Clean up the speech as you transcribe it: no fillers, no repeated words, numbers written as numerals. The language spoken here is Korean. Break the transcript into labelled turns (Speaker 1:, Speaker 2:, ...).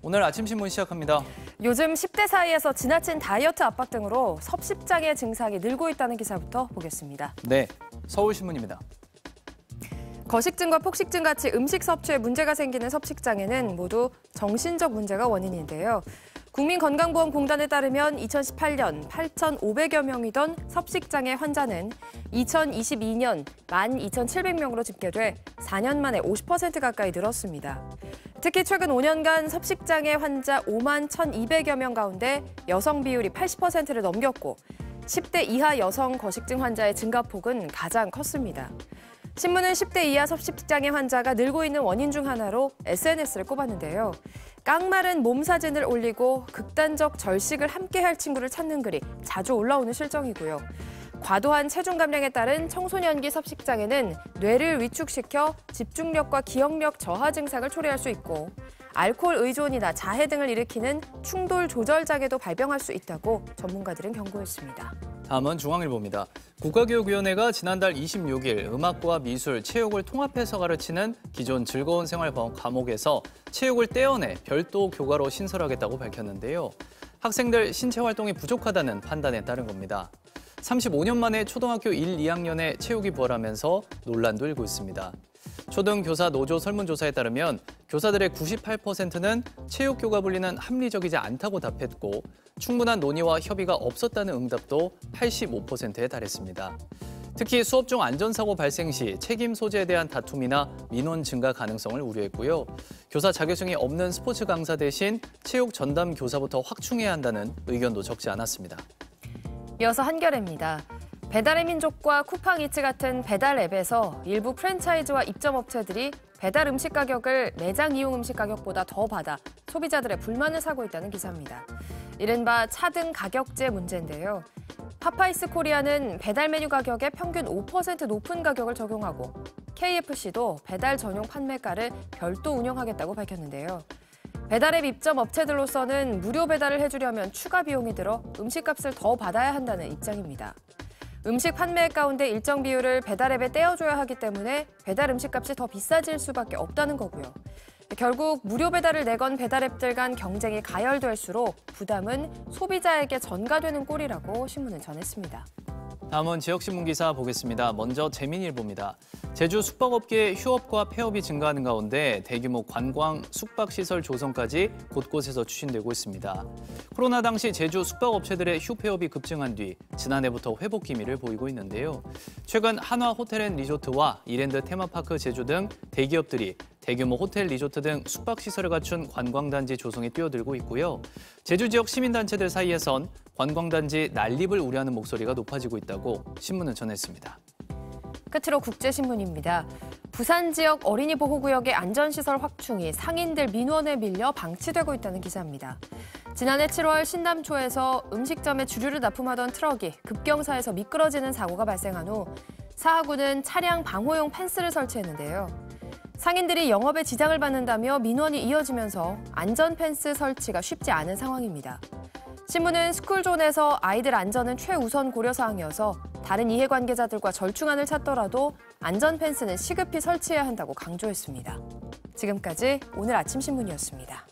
Speaker 1: 오늘 아침 신문 시작합니다.
Speaker 2: 요즘 10대 사이에서 지나친 다이어트 압박 등으로 섭식장애 증상이 늘고 있다는 기사부터 보겠습니다.
Speaker 1: 네, 서울신문입니다.
Speaker 2: 거식증과 폭식증 같이 음식 섭취에 문제가 생기는 섭식장애는 모두 정신적 문제가 원인인데요. 국민건강보험공단에 따르면 2018년 8,500여 명이던 섭식장애 환자는 2022년 12,700명으로 집계돼 4년 만에 50% 가까이 늘었습니다. 특히 최근 5년간 섭식장애 환자 5만 1,200여 명 가운데 여성 비율이 80%를 넘겼고 10대 이하 여성 거식증 환자의 증가폭은 가장 컸습니다. 신문은 10대 이하 섭식장애 환자가 늘고 있는 원인 중 하나로 SNS를 꼽았는데요. 깡마른 몸 사진을 올리고 극단적 절식을 함께 할 친구를 찾는 글이 자주 올라오는 실정이고요. 과도한 체중 감량에 따른 청소년기 섭식장애는 뇌를 위축시켜 집중력과 기억력 저하 증상을 초래할 수 있고 알코올 의존이나 자해 등을 일으키는 충돌 조절 장애도 발병할 수 있다고 전문가들은 경고했습니다.
Speaker 1: 다음은 중앙일보입니다. 국가교육위원회가 지난달 26일 음악과 미술, 체육을 통합해서 가르치는 기존 즐거운 생활 과목에서 체육을 떼어내 별도 교과로 신설하겠다고 밝혔는데요. 학생들 신체 활동이 부족하다는 판단에 따른 겁니다. 35년 만에 초등학교 1, 2학년에 체육이 부활하면서 논란도 일고 있습니다. 초등교사 노조 설문조사에 따르면 교사들의 98%는 체육교가 분리는 합리적이지 않다고 답했고 충분한 논의와 협의가 없었다는 응답도 85%에 달했습니다. 특히 수업 중 안전사고 발생 시 책임 소재에 대한 다툼이나 민원 증가 가능성을 우려했고요. 교사 자격증이 없는 스포츠 강사 대신 체육 전담 교사부터 확충해야 한다는 의견도 적지 않았습니다.
Speaker 2: 이어서 한겨레입니다. 배달의 민족과 쿠팡이츠 같은 배달 앱에서 일부 프랜차이즈와 입점업체들이 배달 음식 가격을 매장 이용 음식 가격보다 더 받아 소비자들의 불만을 사고 있다는 기사입니다. 이른바 차등 가격제 문제인데요. 파파이스 코리아는 배달 메뉴 가격에 평균 5% 높은 가격을 적용하고 KFC도 배달 전용 판매가를 별도 운영하겠다고 밝혔는데요. 배달앱 입점 업체들로서는 무료 배달을 해주려면 추가 비용이 들어 음식값을 더 받아야 한다는 입장입니다. 음식 판매액 가운데 일정 비율을 배달앱에 떼어줘야 하기 때문에 배달 음식값이 더 비싸질 수밖에 없다는 거고요. 결국 무료 배달을 내건 배달앱들 간 경쟁이 가열될수록 부담은 소비자에게 전가되는 꼴이라고 신문은 전했습니다.
Speaker 1: 다음은 지역신문 기사 보겠습니다. 먼저 재민일보입니다. 제주 숙박업계의 휴업과 폐업이 증가하는 가운데 대규모 관광 숙박시설 조성까지 곳곳에서 추진되고 있습니다. 코로나 당시 제주 숙박업체들의 휴폐업이 급증한 뒤 지난해부터 회복 기미를 보이고 있는데요. 최근 한화 호텔앤리조트와 이랜드 테마파크 제주 등 대기업들이 대규모 호텔, 리조트 등 숙박시설을 갖춘 관광단지 조성에 뛰어들고 있고요. 제주 지역 시민단체들 사이에선 관광단지 난립을 우려하는 목소리가 높아지고 있다고 신문은 전했습니다.
Speaker 2: 끝으로 국제신문입니다. 부산 지역 어린이 보호구역의 안전시설 확충이 상인들 민원에 밀려 방치되고 있다는 기사입니다. 지난해 7월 신남초에서 음식점에 주류를 납품하던 트럭이 급경사에서 미끄러지는 사고가 발생한 후 사하구는 차량 방호용 펜스를 설치했는데요. 상인들이 영업에 지장을 받는다며 민원이 이어지면서 안전 펜스 설치가 쉽지 않은 상황입니다. 신문은 스쿨존에서 아이들 안전은 최우선 고려 사항이어서 다른 이해관계자들과 절충안을 찾더라도 안전 펜스는 시급히 설치해야 한다고 강조했습니다. 지금까지 오늘 아침 신문이었습니다.